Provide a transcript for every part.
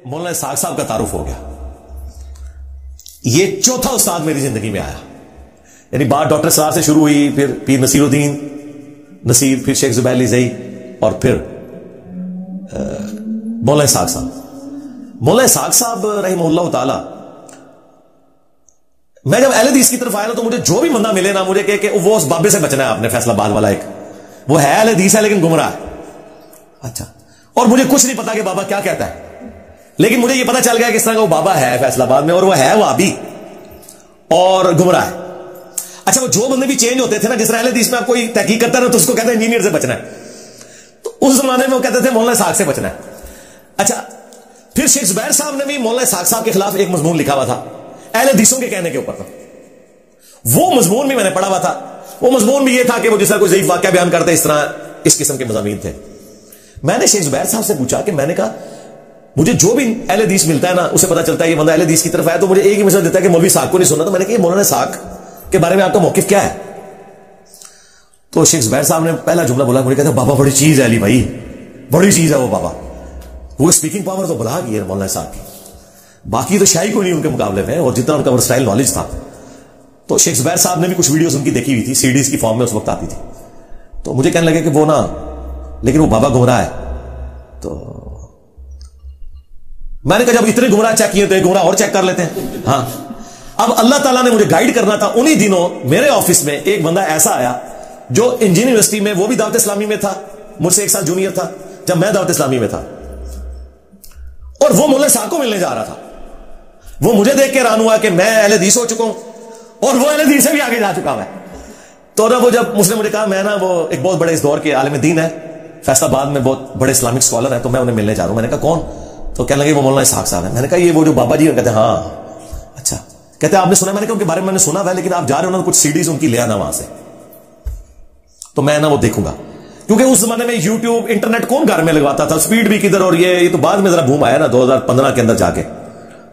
مولانا اسحاق صاحب کا تعارف ہو گیا. یہ چوتھا استاد میری زندگی میں آیا. یعنی بات ڈاکٹر سرار سے شروع ہوئی, پھر پیر نصیر الدین نصیر, پھر شیخ زبیر علی زئی, اور پھر مولانا اسحاق صاحب. مولانا اسحاق صاحب رحمہ اللہ تعالی, میں جب اہل حدیث کی طرف آیا نا تو مجھے جو بھی بندہ ملے نا مجھے کہ وہ اس بابے سے بچنا ہے آپ نے, فیصلہ آباد والا ایک, وہ ہے اہل حدیث ہے لیکن گمراہ ہے. اچھا, اور مجھے کچھ نہیں پتا کہ بابا کیا کہتا ہے, لیکن مجھے یہ پتا چل گیا کہ اس طرح کا وہ بابا ہے فیصلہ آباد میں, اور وہ ہے وہابی اور گمراہ ہے. اچھا, وہ جو بندے بھی چینج ہوتے تھے نا, جس طرح اہل حدیث میں آپ کوئی تحقیق کرتا ہے نا تو اس کو کہتے ہیں انجینئر سے بچنا ہے, تو اس زمانے میں وہ کہتے تھے مولانا اسحاق سے بچنا ہے. اچھا, پھر شیخ زبیر صاحب نے بھی مولانا اسحاق صاحب کے خلاف ایک مضمون لکھا ہوا تھا, اہل حدیثوں کے کہنے کے اوپر تھا. وہ مضمون بھی میں نے پڑھا ہوا تھا. وہ مضمون بھی یہ تھا کہ وہ جس طرح کوئی ضعیف واقعہ بیان کرتے, اس طرح اس قسم کے مضامین تھے. میں نے شیخ زبیر صاحب سے پوچھا کہ میں نے کہا مجھے جو بھی اہل حدیث ملتا ہے نا اسے پتا چلتا ہے یہ بندہ اہل حدیث کی طرف آیا, تو مجھے ایک ہی مسئلہ دیتا ہے کہ مولوی اسحاق کو نہیں سننا. تو میں نے کہا یہ مولانا اسحاق کے بارے میں آپ کا موقف کیا ہے؟ تو شیخ زبیر صاحب نے پہلا جملہ بولا, مجھے کہتا بابا بڑی چیز ہے علی بھائی, بڑی چیز ہے وہ بابا, وہ اسپیکنگ پاور تو بلا گئی ہے مولانا صاحب کی, باقی تو شاہی کو نہیں ان کے مقابلے میں, اور جتنا ان کا ورسٹائل نالج تھا. تو شیخ زبیر صاحب نے بھی کچھ ویڈیوز ان کی دیکھی ہوئی تھی, سی ڈیز کی فارم میں اس وقت آتی تھی. تو مجھے کہنے لگے کہ وہ نا, لیکن وہ بابا گمراہ ہے. تو میں نے کہا جب اتنے گمراہ چیک کیے تو ایک گمراہ اور چیک کر لیتے ہیں. ہاں, اب اللہ تعالیٰ نے مجھے گائیڈ کرنا تھا. انہی دنوں میرے آفس میں ایک بندہ ایسا آیا جو انجینئر یونیورسٹی میں, وہ بھی دعوت اسلامی میں تھا, مجھ سے ایک سال جونیئر تھا جب میں دعوت اسلامی میں تھا, اور وہ مولانا اسحاق کو ملنے جا رہا تھا. وہ مجھے دیکھ کے حیران ہوا کہ میں اہل حدیث ہو چکا ہوں اور وہ اہل حدیث سے بھی آگے جا چکا ہے. تو نا وہ جب اس نے مجھے کہا, میں نا وہ ایک بہت بڑے اس دور کے عالم دین ہے فیصلہ آباد میں, بہت بڑے اسلامک اسکالر ہیں, تو میں انہیں ملنے جا رہا ہوں. میں نے کہا کون؟ تو کہنے لگے وہ مولانا اسحاق صاحب ہیں. میں نے کہا یہ وہ جو بابا جی ہیں؟ کہتے ہیں ہاں. اچھا, کہتے ہیں آپ نے سنا؟ میں نے کہا ان کے بارے میں میں نے سنا ہوا ہے, لیکن آپ جا رہے ہو نا, کچھ سیڈیز ان کی لے آنا وہاں سے, تو میں نا وہ دیکھوں گا. کیونکہ اس زمانے میں یوٹیوب انٹرنیٹ کون گھر میں لگواتا تھا, اسپیڈ بھی کدھر, اور یہ تو بعد میں ذرا بوم آیا نا 2015 کے اندر جا کے.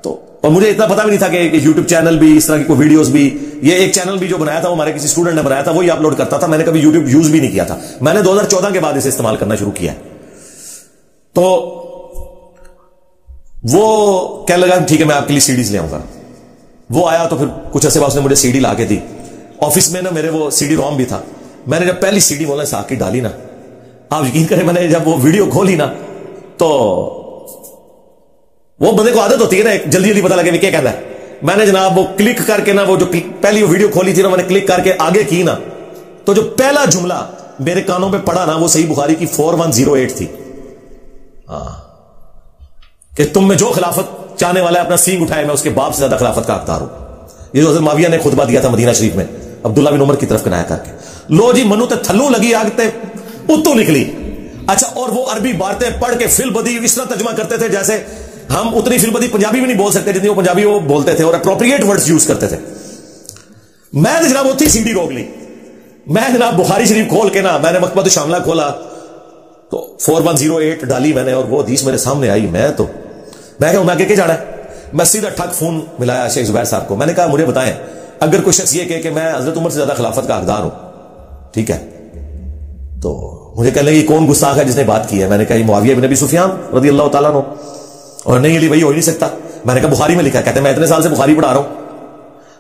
تو اور مجھے اتنا پتا بھی نہیں تھا کہ یوٹیوب چینل بھی اس طرح کی کوئی ویڈیوز بھی, یہ ایک چینل بھی جو بنایا تھا وہ ہمارے کسی اسٹوڈنٹ نے بنایا تھا, وہی اپلوڈ کرتا تھا. میں نے کبھی یوٹیوب یوز بھی نہیں کیا تھا, میں نے 2014 کے بعد اسے استعمال کرنا شروع کیا. تو وہ کہنے لگا ٹھیک ہے میں آپ کے لیے سی ڈیز لے آؤں گا. وہ آیا تو پھر کچھ عرصے بعد اس نے مجھے سی ڈی لا کے دی. آفس میں نا میرے وہ سی ڈی روم بھی تھا. میں نے جب پہلی سی ڈی مولانا اسحاق کی ڈالی نا, آپ یقین کریں میں نے جب وہ ویڈیو کھولی نا, تو وہ بندے کو عادت ہوتی ہے نا جلدی جلدی پتا لگے کیا کہتا ہے. میں نے جناب وہ کلک کر کے نا, وہ جو پہلی وہ ویڈیو کھولی تھی نا, میں نے کلک کر کے آگے کی نا, تو جو پہلا جملہ میرے کانوں پہ پڑا نا وہ صحیح بخاری کی 4108 تھی. ہاں, کہ تم میں جو خلافت چاہنے والا ہے اپنا سینگ اٹھائے, میں اس کے باپ سے زیادہ خلافت کا حقدار ہوں. یہ جو حضرت معاویہ نے خطبہ دیا تھا مدینہ شریف میں عبداللہ بن عمر کی طرف کنایا کر کے, لو جی منو تے تھلو لگی آگ تے اتو نکلی. اچھا, اور وہ عربی باتیں پڑھ کے فل بدی اس طرح ترجمہ کرتے تھے جیسے ہم اتنی فل بدی پنجابی بھی نہیں بول سکتے جتنی وہ پنجابی وہ بولتے تھے, اور اپروپریٹ ورڈز یوز کرتے تھے. میں نے جناب اتنی سی ڈی روک لی. میں جناب بخاری شریف کھول کے نا, میں نے مکتبۃ الشاملہ کھولا تو 4108 ڈالی میں نے, اور وہ حدیث میرے سامنے آئی. میں کہا میں آگے جانا ہے. میں سیدھا ٹھک فون ملایا شیخ زبیر صاحب کو. میں نے کہا مجھے بتائیں اگر کوئی شخص یہ کہے کہ میں حضرت عمر سے زیادہ خلافت کا حقدار ہوں, ٹھیک ہے, تو مجھے کہنے لگے کون گستاخ ہے جس نے بات کی ہے؟ میں نے کہا یہ معاویہ بن ابی سفیان رضی اللہ تعالیٰ عنہ. اور نہیں علی بھائی ہو ہی نہیں سکتا. میں نے کہا بخاری میں لکھا. کہتے ہیں میں اتنے سال سے بخاری پڑھا رہا ہوں.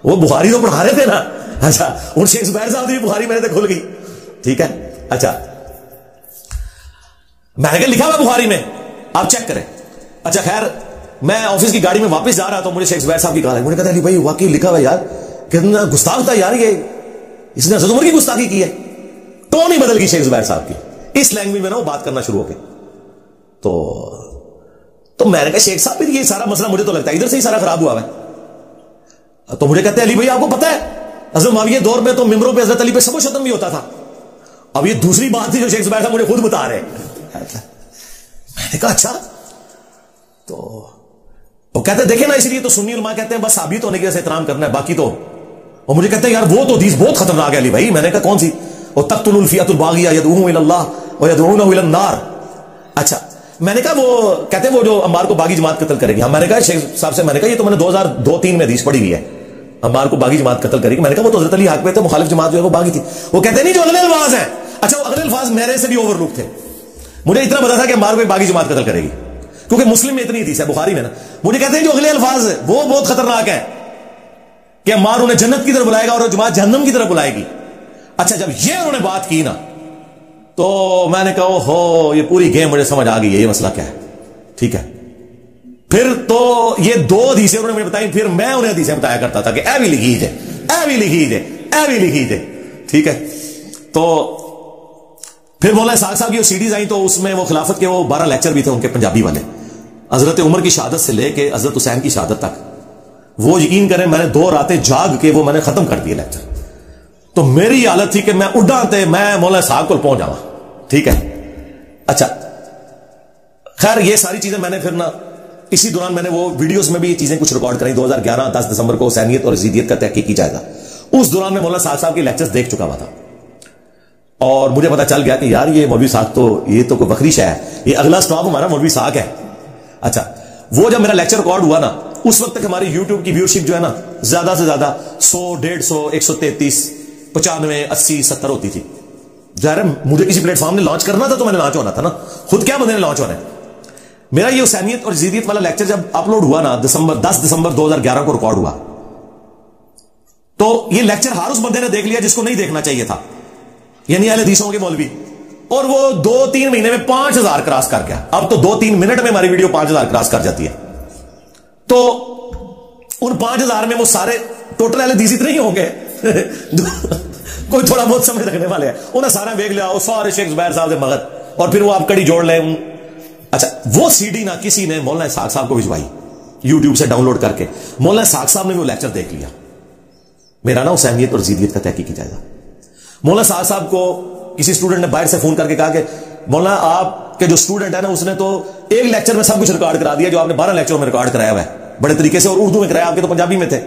وہ بخاری تو پڑھا رہے تھے نا. اچھا, ان شیخ زبیر صاحب کی بخاری میرے سے کھل گئی, ٹھیک ہے. اچھا, میں نے کہا لکھا ہوا بخاری میں, آپ چیک کریں. اچھا خیر, میں آفس کی گاڑی میں واپس جا رہا تو مجھے شیخ زبیر صاحب کی کہا, مجھے کہتا ہے بھائی واقعی لکھا ہوا یار, کتنا گستاخ تھا یار یہ, اس نے حضرت عمر کی گستاخی کی ہے. ٹون ہی بدل گئی شیخ زبیر صاحب کی, اس لینگویج میں نا وہ بات کرنا شروع ہو گئی. تو میں نے کہا شیخ صاحب یہ سارا مسئلہ مجھے تو لگتا ہے ادھر سے ہی سارا خراب ہوا ہے. تو مجھے کہتے ہیں علی بھائی آپ کو پتا ہے حضرت معاویہ دور میں تو ممبروں پہ حضرت علی پہ سب و شتم بھی ہوتا تھا. اب یہ دوسری بات تھی جو شیخ زبیر صاحب مجھے خود بتا رہے ہیں. میں نے کہا اچھا. تو وہ کہتے ہیں دیکھیں نا, اس لیے تو سنی علماء کہتے ہیں بس ثابت ہونے کی وجہ سے احترام کرنا ہے, باقی تو. اور مجھے کہتے ہیں یار وہ تو حدیث بہت خطرناک ہے علی بھائی. میں نے کہا کون سی؟ وہ تقتل الفئۃ الباغیہ یدعوهم الی اللہ ویدعونہ الی النار. اچھا, میں نے کہا وہ کہتے ہیں وہ جو عمار کو باغی جماعت قتل کرے گی. میں نے کہا شیخ صاحب سے, میں نے کہا یہ تو میں نے 2002-3 میں حدیث پڑھی ہوئی ہے, عمار کو باغی جماعت قتل کرے گی. میں نے کہا وہ تو حضرت علی حق پہ تھے, مخالف جماعت جو ہے وہ باغی تھی. وہ کہتے ہیں نہیں جو اگلے الفاظ ہیں. اچھا, وہ اگلے الفاظ میرے سے بھی اوور لک تھے. مجھے اتنا پتا تھا کہ عمار کو باغی جماعت قتل کرے گی. کیونکہ مسلم میں اتنی حدیث ہے، بخاری میں نا، مجھے کہتے ہیں جو اگلے الفاظ ہے وہ بہت خطرناک ہے کہ مار انہیں جنت کی طرف بلائے گا اور جماعت جہنم کی طرف بلائے گی. اچھا جب یہ انہوں نے بات کی نا تو میں نے کہا ہو یہ پوری گیم مجھے سمجھ آ گئی ہے یہ مسئلہ کیا ہے. ٹھیک ہے، پھر تو یہ 2 حدیثیں انہوں نے مجھے بتائی، پھر میں انہیں حدیثیں بتایا کرتا تھا کہ اے بھی لکھی جائے، اے بھی لکھی جائے، اے بھی لکھی جائے. ٹھیک ہے، تو پھر مولانا اسحاق صاحب کی وہ سیڈیز آئیں تو اس میں وہ خلافت کے وہ 12 لیکچر بھی تھے ان کے پنجابی والے، حضرت عمر کی شہادت سے لے کے حضرت حسین کی شہادت تک. وہ یقین کریں میں نے 2 راتیں جاگ کے وہ میں نے ختم کر دیے لیکچر. تو میری حالت تھی کہ میں اڈا تے میں مولانا صاحب کو پہنچ جاؤں. ٹھیک ہے، اچھا خیر یہ ساری چیزیں میں نے پھر نا اسی دوران میں نے وہ ویڈیوز میں بھی یہ چیزیں کچھ ریکارڈ کریں. 2011 10 دسمبر کو حسینیت اور یزیدیت کا تحقیقی جائزہ، اس دوران میں مولانا صاحب کے لیکچرز دیکھ چکا ہوا تھا اور مجھے پتا چل گیا کہ یار یہ مولوی صاحب تو یہ تو کوئی بکری شے ہے، یہ اگلا سٹاپ ہمارا مولوی صاحب ہے. اچھا وہ جب میرا لیکچر ریکارڈ ہوا نا اس وقت تک ہماری یوٹیوب کی ویورشپ جو ہے نا زیادہ سے زیادہ 100 150 133 95 80 70 ہوتی تھی. ظاہر مجھے کسی پلیٹ فارم نے لانچ کرنا تھا تو میں نے لانچ ہونا تھا نا، خود کیا بندے نے لانچ ہونا ہے. میرا یہ حسینیت اور یزیدیت والا لیکچر جب اپلوڈ ہوا نا 10 دسمبر 2011 کو ریکارڈ ہوا تو یہ لیکچر ہر اس بندے نے دیکھ لیا جس کو نہیں دیکھنا چاہیے تھا، یعنی اہل حدیثوں کے مولوی. اور وہ 2-3 مہینے میں 5000 کراس کر گیا. اب تو 2-3 منٹ میں ہماری ویڈیو 5000 کراس کر جاتی ہے. تو ان 5000 میں وہ سارے ٹوٹل اہل حدیث اتنے ہی ہوں گے کوئی تھوڑا بہت سمجھ رکھنے والے ہیں، انہیں سارا دیکھ لیا وہ سارے شیخ زبیر صاحب سے مغد، اور پھر وہ آپ کڑی جوڑ لیں. اچھا وہ سی ڈی نہ کسی نے مولانا اسحاق صاحب کو بھجوائی یوٹیوب سے ڈاؤن لوڈ کر کے. مولانا اسحاق صاحب نے وہ لیکچر دیکھ لیا میرا نا حسینیت اور یزیدیت کا تحقیقی جائزہ. مولانا اسحاق صاحب کو کسی اسٹوڈنٹ نے باہر سے فون کر کے کہا کہ مولانا آپ کے جو اسٹوڈنٹ ہے نا اس نے تو ایک لیکچر میں سب کچھ ریکارڈ کرا دیا جو آپ نے 12 لیکچروں میں ریکارڈ کرایا ہوا ہے بڑے طریقے سے، اور اردو میں کرایا، آپ کے تو پنجابی میں تھے.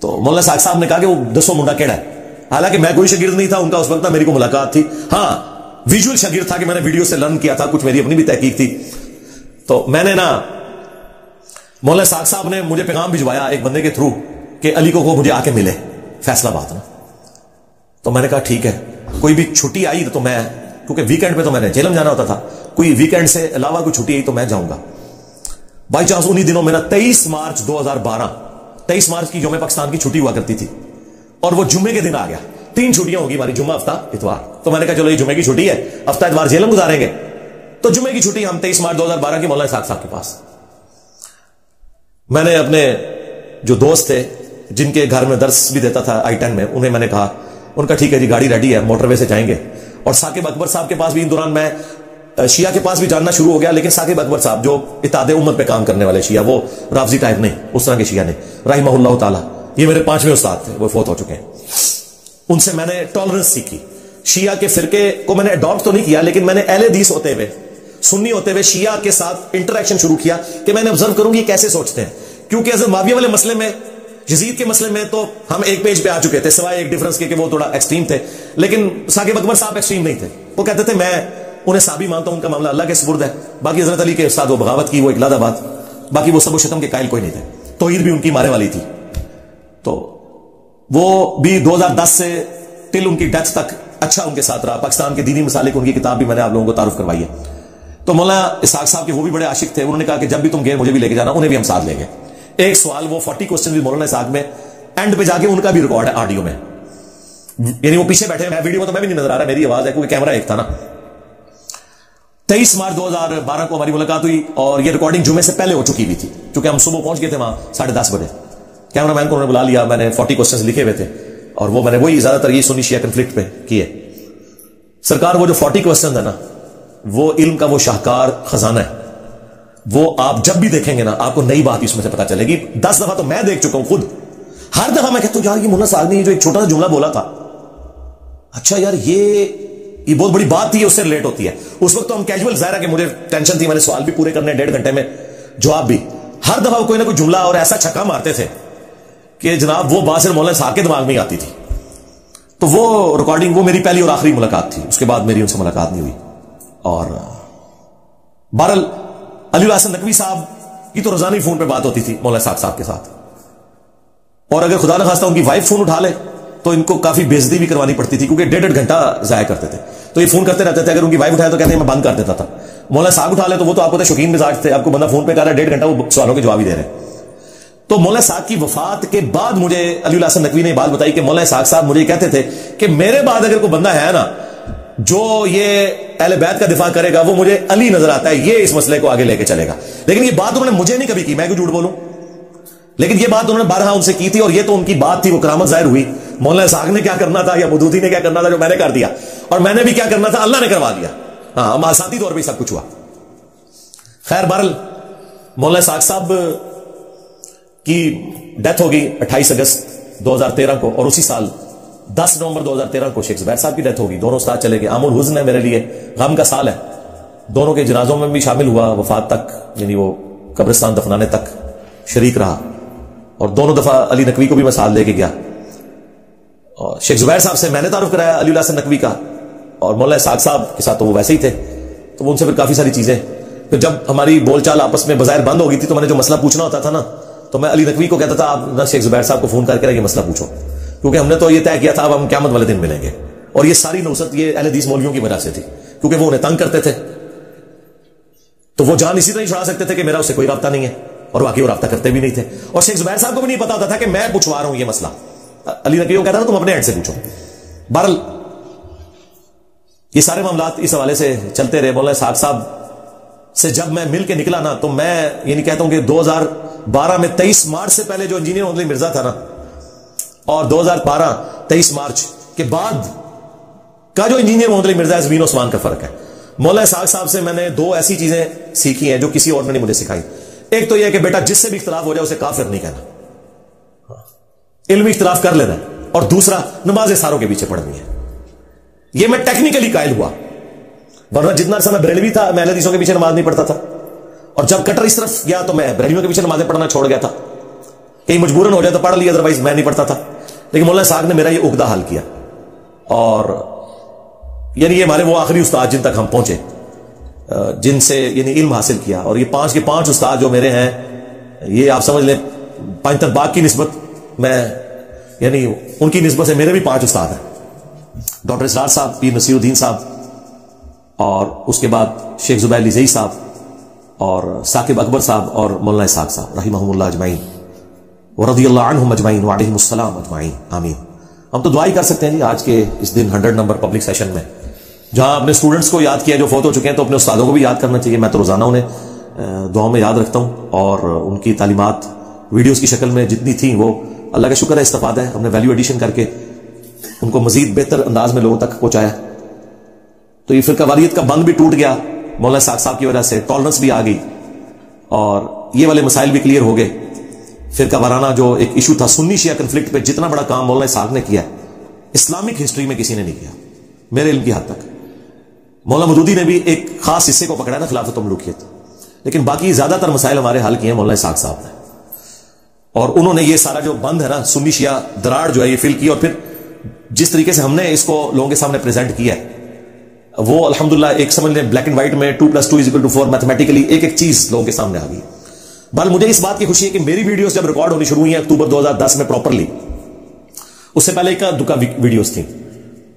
تو مولانا اسحاق صاحب نے کہا کہ وہ دسو منڈا کیڑا ہے. حالانکہ میں کوئی شاگرد نہیں تھا ان کا اس وقت، میری کو ملاقات تھی، ہاں ویژول شاگرد تھا کہ میں نے ویڈیو سے لرن کیا تھا، کچھ میری اپنی بھی تحقیق تھی. تو میں نے نا مولانا اسحاق صاحب نے مجھے پیغام بھجوایا ایک بندے کے تھرو کہ علی کو مجھے آ کے ملے فیصلہ بات نا. تو میں نے کہا ٹھیک ہے، کوئی بھی چھٹی آئی تو میں، کیونکہ ویکینڈ پہ تو میں نے جیلم جانا ہوتا تھا، کوئی ویکینڈ سے علاوہ کوئی چھٹی آئی تو میں جاؤں گا. بائی چانس انہی دنوں میرا 23 مارچ 2012 23 مارچ کی یوم پاکستان کی چھٹی ہوا کرتی تھی اور وہ جمعے کے دن آ گیا. 3 چھٹیاں ہوگی ہماری، جمعہ ہفتہ اتوار. تو میں نے کہا چلو یہ جمعے کی چھٹی ہے، ہفتہ اتوار جیلم گزاریں گے. تو جمعے کی چھٹی ہم 23 مارچ 2012 کی مولانا اسحاق صاحب کے پاس. میں نے اپنے جو دوست تھے جن کے گھر میں درس بھی دیتا تھا I-10 میں، انہیں میں نے کہا، ان کا ٹھیک ہے جی گاڑی ریڈی ہے، موٹر وے سے جائیں گے. اور ثاقب اکبر صاحب کے پاس بھی ان دوران میں شیعہ کے پاس بھی جاننا شروع ہو گیا، لیکن ثاقب اکبر صاحب جو اتحاد امت پہ کام کرنے والے شیعہ، وہ رافضی ٹائپ نہیں، اس طرح کے شیعہ نہیں، رحمہ اللہ تعالی. یہ میرے 5ویں استاد تھے، وہ فوت ہو چکے ہیں. ان سے میں نے ٹالرنس سیکھی. شیعہ کے فرقے کو میں نے اڈاپٹ تو نہیں کیا، لیکن میں نے اہل حدیث ہوتے ہوئے، سنی ہوتے ہوئے شیعہ کے ساتھ انٹریکشن شروع کیا کہ میں نے آبزرو کروں گی کیسے سوچتے ہیں. کیونکہ حضرت معاویہ والے مسئلے میں، یزید کے مسئلے میں تو ہم ایک پیج پہ آ چکے تھے، سوائے ایک ڈفرنس کے کہ وہ تھوڑا ایکسٹریم تھے. لیکن ثاقب اکبر صاحب ایکسٹریم نہیں تھے. وہ کہتے تھے میں انہیں صحابی مانتا ہوں، ان کا معاملہ اللہ کے سپرد ہے. باقی حضرت علی کے استاد وہ بغاوت کی، وہ اقلاد آباد، باقی وہ سب و شتم کے قائل کوئی نہیں تھے. توحید بھی ان کی مارے والی تھی. تو وہ بھی 2010 سے ٹل ان کی ڈیتھ تک اچھا ان کے ساتھ رہا. پاکستان کے دینی مسالک، ان کی کتاب بھی میں نے آپ لوگوں کو تعارف کروائی ہے. تو مولانا اسحاق صاحب کے وہ بھی بڑے عاشق تھے. انہوں نے کہا کہ جب بھی تم گئے مجھے بھی لے کے جانا، انہیں بھی ہم ساتھ لیں گے. ایک سوال وہ 40 کوسچن بھی مولانا اسحاق میں اینڈ پہ جا کے ان کا بھی ریکارڈ ہے آڈیو میں، یعنی وہ پیچھے بیٹھے ہیں، ویڈیو میں تو میں بھی نہیں نظر آ رہا، میری آواز ہے کیونکہ کیمرہ ایک تھا نا. 23 مارچ 2012 کو ہماری ملاقات ہوئی اور یہ ریکارڈنگ جمعے سے پہلے ہو چکی ہوئی تھی، کیونکہ ہم صبح پہنچ گئے تھے وہاں 10:30 بجے. کیمرہ مین کو انہوں نے بلا لیا، میں نے 40 کوسچنز لکھے ہوئے تھے اور وہ میں نے وہی زیادہ تر یہ سنی شیعہ کنفلکٹ پہ کیے. سرکار وہ جو 40 کوسچنز ہے نا، وہ علم کا وہ شاہکار خزانہ ہے. وہ آپ جب بھی دیکھیں گے نا آپ کو نئی بات اس میں سے پتا چلے گی. 10 دفعہ تو میں دیکھ چکا ہوں خود. ہر دفعہ میں کہتا ہوں یار یہ مولانا صاحب نے جو ایک چھوٹا سا جملہ بولا تھا، اچھا یار یہ بہت بڑی بات تھی، اس سے ریلیٹ ہوتی ہے. اس وقت تو ہم کیجول، ظاہر ہے کہ مجھے ٹینشن تھی، میں نے سوال بھی پورے کرنے 1.5 گھنٹے میں، جواب بھی. ہر دفعہ کوئی نہ کوئی جملہ اور ایسا چھکا مارتے تھے کہ جناب وہ بات صرف مولانا صاحب کے دماغ میں آتی تھی. تو وہ ریکارڈنگ وہ میری پہلی اور آخری ملاقات تھی، اس کے بعد میری ان سے ملاقات نہیں ہوئی. اور بہرحال علی حسن نقوی صاحب کی تو روزانہ فون پہ بات ہوتی تھی مولانا صاحب صاحب کے ساتھ، اور اگر خدا نخواستہ ان کی وائف فون اٹھا لے تو ان کو کافی بےعزتی بھی کروانی پڑتی تھی، کیونکہ 1.5 گھنٹہ ضائع کرتے تھے. تو یہ فون کرتے رہتے تھے، اگر ان کی وائف اٹھائے تو کہتے ہیں میں بند کر دیتا تھا. مولانا صاحب اٹھا لے تو وہ تو آپ کو شوقین مزاج تھے, آپ کو بندہ فون پہ کر رہا ہے 1.5 گھنٹہ وہ سوالوں کے جواب ہی دے رہے ہیں. تو مولانا صاحب کی وفات کے بعد مجھے علی الحسن نقوی نے بات بتائی کہ مولانا صاحب مجھے کہتے تھے کہ میرے بعد اگر کوئی بندہ ہے نا جو یہ اہل بیت کا دفاع کرے گا وہ مجھے علی نظر آتا ہے, یہ اس مسئلے کو آگے لے کے چلے گا. لیکن یہ بات انہوں نے مجھے نہیں کبھی کی, میں کیوں جھوٹ بولوں, لیکن یہ بات انہوں نے بارہا ان سے کی تھی, اور یہ تو ان کی بات تھی, وہ کرامت ظاہر ہوئی. مولانا صاحب نے کیا کرنا تھا یا مودودی نے کیا کرنا تھا جو میں نے کر دیا, اور میں نے بھی کیا کرنا تھا اللہ نے کروا دیا. ہاں ماساتی طور پہ سب کچھ ہوا. خیر بہرحال مولانا صاحب کی ڈیتھ ہو گئی 28 اگست 2013 کو, اور اسی سال 10 نومبر 2013 کو شیخ زبیر صاحب کی ڈیتھ ہوگی. دونوں استاد چلے گئے. عام الحزن ہے میرے لیے, غم کا سال ہے. دونوں کے جنازوں میں بھی شامل ہوا, وفات تک یعنی وہ قبرستان دفنانے تک شریک رہا, اور دونوں دفعہ علی نقوی کو بھی میں ساتھ لے کے گیا. اور شیخ زبیر صاحب سے میں نے تعارف کرایا علی الحسن نقوی کا, اور مولانا اسحاق صاحب کے ساتھ تو وہ ویسے ہی تھے, تو وہ ان سے پھر کافی ساری چیزیں. پھر جب ہماری بول چال آپس میں بظاہر بند ہو گئی تھی تو میں نے جو مسئلہ پوچھنا ہوتا تھا نا, تو میں علی نقوی کو کہتا تھا آپ نہ شیخ زبیر صاحب کو فون کر کے یہ مسئلہ پوچھو, کیونکہ ہم نے تو یہ طے کیا تھا اب ہم قیامت والے دن ملیں گے. اور یہ ساری نوست یہ اہل حدیث مولویوں کی وجہ سے تھی, کیونکہ وہ انہیں تنگ کرتے تھے, تو وہ جان اسی طرح ہی چھڑا سکتے تھے کہ میرا اس سے کوئی رابطہ نہیں ہے, اور واقعی وہ رابطہ کرتے بھی نہیں تھے. اور شیخ زبیر صاحب کو بھی نہیں پتا ہوتا تھا کہ میں پوچھوا رہا ہوں یہ مسئلہ. علی نقوی کو کہتا تھا تم اپنے اینڈ سے پوچھو. بہرحال یہ سارے معاملات اس حوالے سے چلتے رہے. مولانا اسحاق صاحب سے جب میں مل کے نکلا نا, تو میں یہ نہیں کہتا ہوں کہ 2012 میں 23 مارچ سے پہلے جو انجینئر محمد علی مرزا تھا نا, اور 2012 23 مارچ کے بعد کا جو انجینئر محمد علی مرزا ہے, زمین و آسمان کا فرق ہے. مولانا اسحاق صاحب سے میں نے 2 ایسی چیزیں سیکھی ہیں جو کسی اور نے نہیں مجھے سکھائی. ایک تو یہ کہ بیٹا جس سے بھی اختلاف ہو جائے اسے کافر نہیں کہنا, علمی اختلاف کر لینا ہے. اور دوسرا نماز ساروں کے پیچھے پڑھنی ہے. یہ میں ٹیکنیکلی قائل ہوا, ورنہ جتنا عرصہ میں بریلوی تھا میں اہل حدیثوں کے پیچھے نماز نہیں پڑھتا تھا, اور جب کٹر اس طرف گیا تو میں بریلویوں کے پیچھے نمازیں پڑھنا چھوڑ گیا تھا. کہیں مجبوراً ہو جائے تو پڑھ لیا, ادروائز میں نہیں پڑھتا تھا. لیکن مولانا صاحب نے میرا یہ عقدہ حل کیا, اور یعنی یہ ہمارے وہ آخری استاد جن تک ہم پہنچے, جن سے یعنی علم حاصل کیا. اور یہ 5 کے 5 استاد جو میرے ہیں, یہ آپ سمجھ لیں پنجتن باغ کی نسبت میں یعنی ان کی نسبت سے میرے بھی 5 استاد ہیں. ڈاکٹر اسرار صاحب, پیر نصیر الدین صاحب, اور اس کے بعد شیخ زبیر علی زئی صاحب, اور ثاقب اکبر صاحب, اور مولانا اسحاق صاحب رحمہم اللہ اجمعین ورضی اللہ عنہم اجمعین وعلیہم السلام اجمعین آمین. ہم تو دعا ہی کر سکتے ہیں جی آج کے اس دن 100 نمبر پبلک سیشن میں, جہاں اپنے اسٹوڈنٹس کو یاد کیا جو فوت ہو چکے ہیں, تو اپنے استادوں کو بھی یاد کرنا چاہیے. میں تو روزانہ انہیں دعاؤں میں یاد رکھتا ہوں, اور ان کی تعلیمات ویڈیوز کی شکل میں جتنی تھیں وہ اللہ کا شکر ہے استفادہ ہے, ہم نے ویلیو ایڈیشن کر کے ان کو مزید بہتر انداز میں لوگوں تک پہنچایا. تو یہ فرقہ واریت کا بند بھی ٹوٹ گیا مولانا اسحاق صاحب کی وجہ سے, ٹالرنس بھی آ گئی, اور یہ والے مسائل بھی کلیئر ہو گئے. فرقہ وارانہ جو ایک ایشو تھا سنی شیعہ کنفلکٹ پہ, جتنا بڑا کام مولانا اسحاق نے کیا ہے اسلامک ہسٹری میں کسی نے نہیں کیا میرے علم کی حد تک. مولانا مودودی نے بھی ایک خاص حصے کو پکڑا نا خلافت و ملوکیت, لیکن باقی زیادہ تر مسائل ہمارے حل کیے ہیں مولانا اسحاق صاحب نے. اور انہوں نے یہ سارا جو بند ہے نا سنی شیعہ دراڑ جو ہے یہ فل کی, اور پھر جس طریقے سے ہم نے اس کو لوگوں کے سامنے پریزنٹ کیا ہے وہ الحمدللہ ایک سمجھ لیں بلیک اینڈ وائٹ میں 2+2=4 میتھمیٹیکلی ایک ایک چیز لوگوں کے سامنے آ گئی. بل مجھے اس بات کی خوشی ہے کہ میری ویڈیوز جب ریکارڈ ہونی شروع ہوئی ہیں اکتوبر 2010 میں پراپرلی, اس سے پہلے کا دکا ویڈیوز تھیں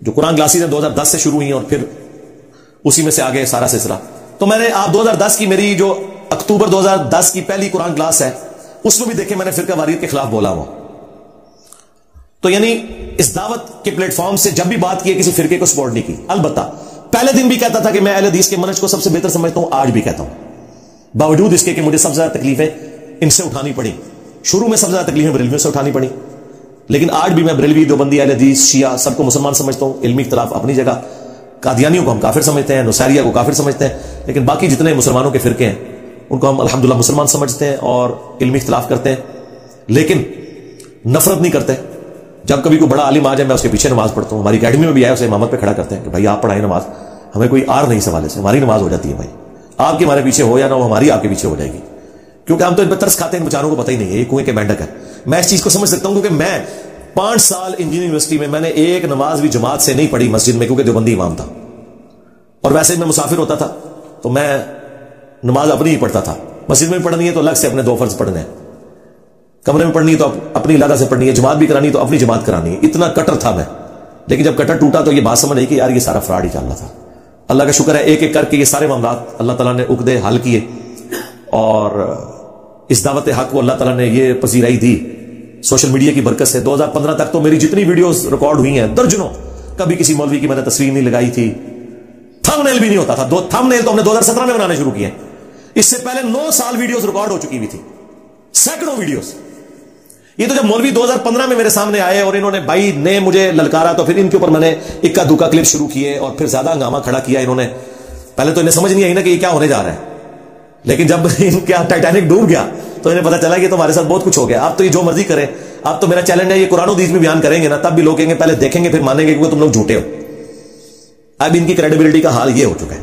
جو قرآن کلاسز ہیں 2010 سے شروع ہوئی ہیں, اور پھر اسی میں سے آگے سارا سلسلہ. تو میں نے آپ 2010 کی میری جو اکتوبر 2010 کی پہلی قرآن کلاس ہے اس میں بھی دیکھیں میں نے فرقہ واریت کے خلاف بولا ہوا. تو یعنی اس دعوت کے پلیٹ فارم سے جب بھی بات کی کسی فرقے کو سپورٹ نہیں کی. البتہ پہلے دن بھی کہتا تھا کہ میں اہل حدیث کے منہج کو سب سے بہتر سمجھتا ہوں, آج بھی کہتا ہوں, باوجود اس کے کہ مجھے سب سے زیادہ تکلیفیں ان سے اٹھانی پڑی. شروع میں سب سے زیادہ تکلیفیں بریلویوں سے اٹھانی پڑی, لیکن آج بھی میں بریلوی, دیوبندی, اہل حدیث, شیعہ سب کو مسلمان سمجھتا ہوں. علمی اختلاف اپنی جگہ, قادیانیوں کو ہم کافر سمجھتے ہیں, نصیریہ کو کافر سمجھتے ہیں, لیکن باقی جتنے مسلمانوں کے فرقے ہیں ان کو ہم الحمدللہ مسلمان سمجھتے ہیں اور علمی اختلاف کرتے ہیں, لیکن نفرت نہیں کرتے. جب کبھی کوئی بڑا عالم آ جائے میں اس کے پیچھے نماز پڑھتا ہوں. ہماری اکیڈمی میں بھی آئے اسے امامت پہ کھڑا کرتے ہیں کہ بھائی آپ پڑھائیں نماز, ہمیں کوئی آر نہیں سوالے سے, ہماری نماز ہو جاتی ہے بھائی, آپ کی ہمارے پیچھے ہو یا نہ ہو ہماری آپ کے پیچھے ہو جائے گی, کیونکہ ہم تو ان پہ ترس کھاتے ہیں, بیچاروں کو پتہ ہی نہیں ہے یہ کنویں کے مینڈک ہے. میں اس چیز کو سمجھ سکتا ہوں کیونکہ میں 5 سال انجینئرنگ یونیورسٹی میں نے ایک نماز بھی جماعت سے نہیں پڑھی مسجد میں, کیونکہ دیوبندی امام تھا, اور ویسے میں مسافر ہوتا تھا تو میں نماز اپنی ہی پڑھتا تھا. مسجد میں پڑھنی ہے تو الگ سے اپنے 2 فرض پڑھنے ہیں, کمرے میں پڑھنی ہے تو اپنی علاقہ سے پڑھنی ہے, جماعت بھی کرانی ہے تو اپنی جماعت کرانی ہے. اتنا کٹر تھا میں, لیکن جب کٹر ٹوٹا تو یہ بات سمجھ آئی کہ یار یہ سارا فراڈ ہی چل رہا تھا. اللہ کا شکر ہے ایک ایک کر کے یہ سارے معاملات اللہ تعالیٰ نے عقدے حل کیے، اور اس دعوت حق کو اللہ تعالیٰ نے یہ پذیرائی دی سوشل میڈیا کی برکت سے۔ 2015 تک تو میری جتنی ویڈیوز ریکارڈ ہوئی ہیں درجنوں، کبھی کسی مولوی کی میں نے تصویر نہیں لگائی تھی، تھم نیل بھی نہیں ہوتا تھا، تھم نیل تو ہم نے 2017 میں بنانے شروع کیے، اس سے پہلے 9 سال ویڈیوز ریکارڈ ہو چکی ہوئی تھی، سینکڑوں ویڈیوز۔ یہ تو جب مولوی 2015 میں میرے سامنے آئے اور انہوں نے بھائی نے مجھے للکارا تو پھر ان کے اوپر میں نے اکا دکا کلپ شروع کیے اور پھر زیادہ ہنگامہ کھڑا کیا انہوں نے۔ پہلے تو انہیں سمجھ نہیں آئی نا کہ یہ کیا ہونے جا رہا ہے، لیکن جب ان کا ٹائٹینک ڈوب گیا تو انہیں پتا چلا کہ تمہارے ساتھ بہت کچھ ہو گیا، اب تو یہ جو مرضی کریں، اب تو میرا چیلنج ہے یہ قرآن و حدیث میں بیان کریں گے نا تب بھی لوگ کہیں گے پہلے دیکھیں گے پھر مانیں گے کیونکہ تم لوگ جھوٹے ہو۔ اب ان کی کریڈیبلٹی کا حال یہ ہو چکا ہے،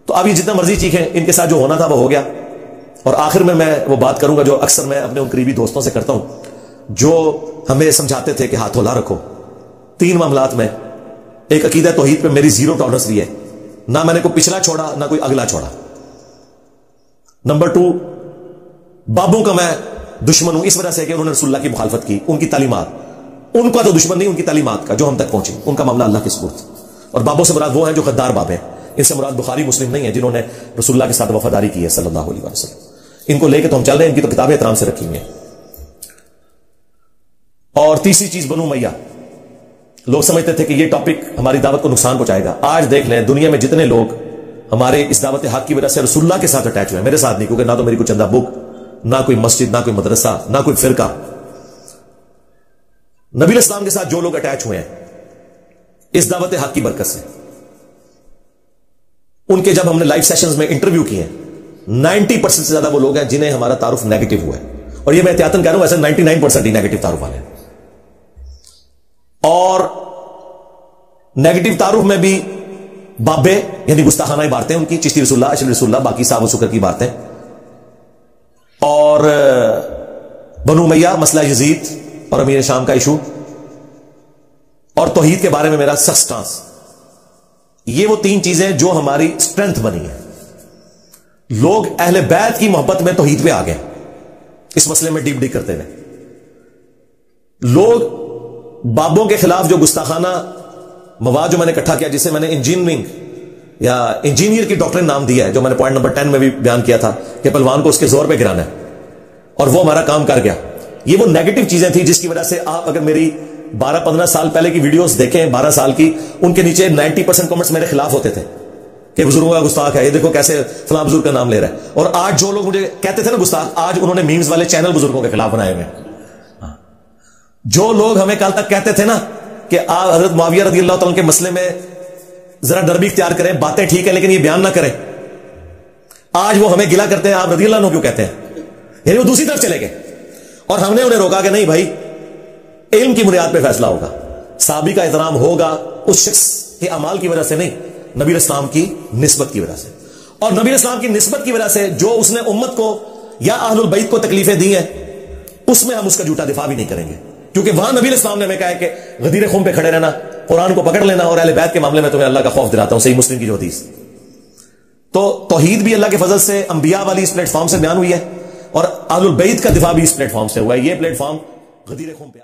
تو اب یہ جتنا مرضی چیخیں، ان کے ساتھ جو ہونا تھا وہ ہو گیا۔ اور آخر میں وہ بات کروں گا جو اکثر میں اپنے ان قریبی دوستوں سے کرتا ہوں جو ہمیں سمجھاتے تھے کہ ہاتھ ہلا رکھو 3 معاملات میں۔ ایک عقیدہ توحید پہ میری 0 ٹالرنس رہی ہے، نہ میں نے کوئی پچھلا چھوڑا نہ کوئی اگلا چھوڑا۔ نمبر 2، بابوں کا میں دشمن ہوں اس وجہ سے کہ انہوں نے رسول اللہ کی مخالفت کی، ان کی تعلیمات، ان کا تو دشمن نہیں، ان کی تعلیمات کا جو ہم تک پہنچی، ان کا معاملہ اللہ کے سپرد۔ اور بابوں سے مراد وہ ہیں جو غدار باب ہیں، ان سے مراد بخاری مسلم نہیں ہے جنہوں نے رسول اللہ کے ساتھ وفاداری کی ہے صلی اللہ علیہ وسلم۔ ان کو لے کے تو ہم چل رہے ہیں، ان کی تو کتابیں احترام سے رکھی ہوئی ہیں۔ اور تیسری چیز بنو امیہ، لوگ سمجھتے تھے کہ یہ ٹاپک ہماری دعوت کو نقصان پہنچائے گا۔ آج دیکھ لیں دنیا میں جتنے لوگ ہمارے اس دعوت حق کی وجہ سے رسول اللہ کے ساتھ اٹیچ ہوئے ہیں، میرے ساتھ نہیں، کیونکہ نہ تو میری کوئی چندہ بک، نہ کوئی مسجد، نہ کوئی مدرسہ، نہ کوئی فرقہ، نبی اسلام کے ساتھ جو لوگ اٹیچ ہوئے ہیں اس دعوت حق کی برکت سے، ان کے جب ہم نے لائیو سیشنز میں انٹرویو کیے 90% سے زیادہ وہ لوگ ہیں جنہیں ہمارا تعارف نیگیٹو ہوا ہے، اور یہ میں احتیاطاً کہہ رہا ہوں، ایسے 99% ہی نیگیٹو تعارف والے ہیں۔ اور نیگیٹو تعارف میں بھی بابے یعنی گستاخانہ عبارتیں ان کی، چشتی رسول اللہ، اشرف رسول اللہ، باقی صاحب و سکر کی باتیں، اور بنو امیہ، مسئلہ یزید اور امیر شام کا ایشو، اور توحید کے بارے میں میرا سخت سٹانس۔ یہ وہ 3 چیزیں جو ہماری اسٹرینتھ بنی ہیں۔ لوگ اہل بیت کی محبت میں توحید پہ آ گئے اس مسئلے میں ڈیپ ڈیک کرتے ہوئے۔ لوگ بابوں کے خلاف جو گستاخانہ مواد جو میں نے اکٹھا کیا، جسے میں نے انجینئرنگ یا انجینئر کی ڈاکٹرین نام دیا ہے، جو میں نے پوائنٹ نمبر 10 میں بھی بیان کیا تھا کہ پلوان کو اس کے زور پہ گرانا ہے، اور وہ ہمارا کام کر گیا۔ یہ وہ نیگیٹو چیزیں تھیں جس کی وجہ سے آپ اگر میری 12-15 سال پہلے کی ویڈیوز دیکھیں، 12 سال کی، ان کے نیچے 90% کمنٹس میرے خلاف ہوتے تھے کہ بزرگوں کا گستاخ ہے، یہ دیکھو کیسے فلاں بزرگ کا نام لے رہا ہے۔ اور آج جو لوگ مجھے کہتے تھے نا گستاخ، آج انہوں نے میمز والے چینل بزرگوں کے خلاف بنائے ہوئے ہیں۔ جو لوگ ہمیں کل تک کہتے تھے نا کہ آپ حضرت معاویہ رضی اللہ تعالیٰ کے مسئلے میں ذرا ڈر بھی اختیار کریں، باتیں ٹھیک ہے لیکن یہ بیان نہ کریں، آج وہ ہمیں گلا کرتے ہیں آپ رضی اللہ عنہ کیوں کہتے ہیں، یعنی وہ دوسری طرف چلے گئے۔ اور ہم نے انہیں روکا کہ نہیں بھائی، علم کی بنیاد پہ فیصلہ ہوگا، صحابی کا احترام ہوگا اس شخص کے اعمال کی وجہ سے نہیں، نبی اسلام کی نسبت کی وجہ سے۔ اور نبی اسلام کی نسبت کی وجہ سے جو اس نے امت کو یا اہل البیت کو تکلیفیں دی ہیں، اس میں ہم اس کا جھوٹا دفاع بھی نہیں کریں گے، کیونکہ وہاں نبی اسلام نے ہمیں کہا ہے کہ غدیر خون پہ کھڑے رہنا، قرآن کو پکڑ لینا، اور اہل بیت کے معاملے میں تمہیں اللہ کا خوف دلاتا ہوں، صحیح مسلم کی جو حدیث۔ تو توحید بھی اللہ کے فضل سے انبیاء والی اس پلیٹ فارم سے بیان ہوئی ہے، اور اہل البیت کا دفاع بھی اس پلیٹ فارم سے ہوا ہے۔ یہ پلیٹ فارم غدیر خون پہ